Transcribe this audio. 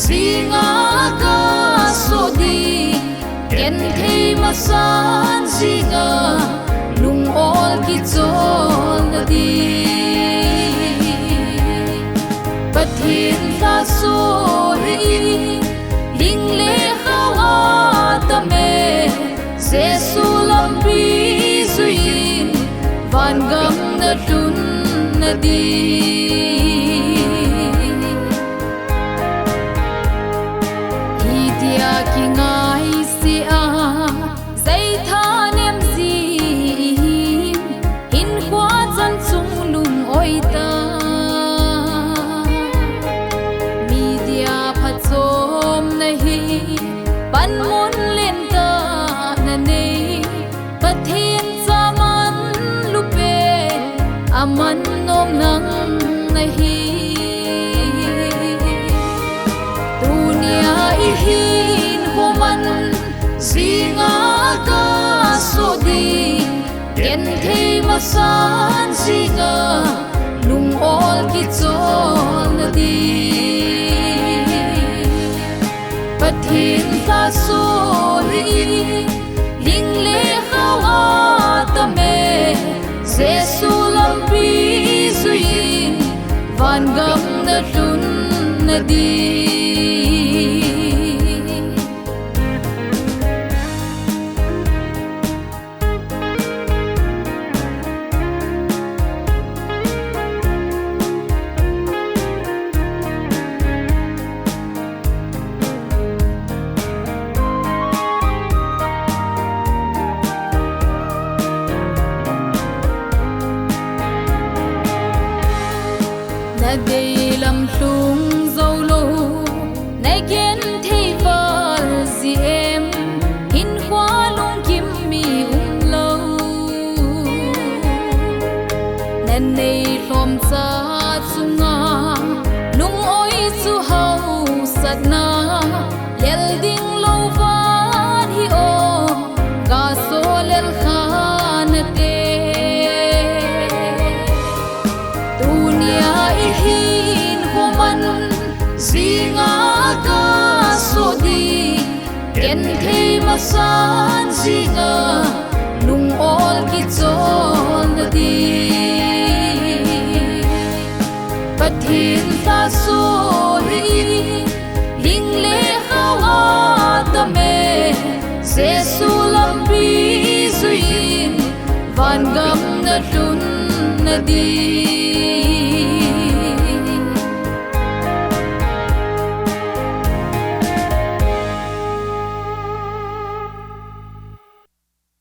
zinga ka so di ken thei ma san zinga lung ol ki chol na di pathin ta so hi ling le khawa ta me jesu lam bi zuin van gam na tun na di idia ki ngai si a zai tha nem zi in kwa chan chung lung oi ta media phachom nahi pan mun len ta na nei pathin chaman lupe aman nom nang nahi dunia ihin human zinga ka so di ken thei ma san zinga lung ol ki chol na di pathin ta so hi ling le khawa ta me jesu lam bi zuin van gam na tun na di na dei lam hlung zo lo nai ken thei val zi em in khwa lung kim mi lo nen nei hlom cha chunga lung oi chu hau sat na lel ding lo van hi o ga so lel khan te dunia ihin human zinga ka so di ken thei ma san zinga lung ol ki chol na di pathin ta so hi ling le khawa ta me jesu lam bi zuin van gam na tun na di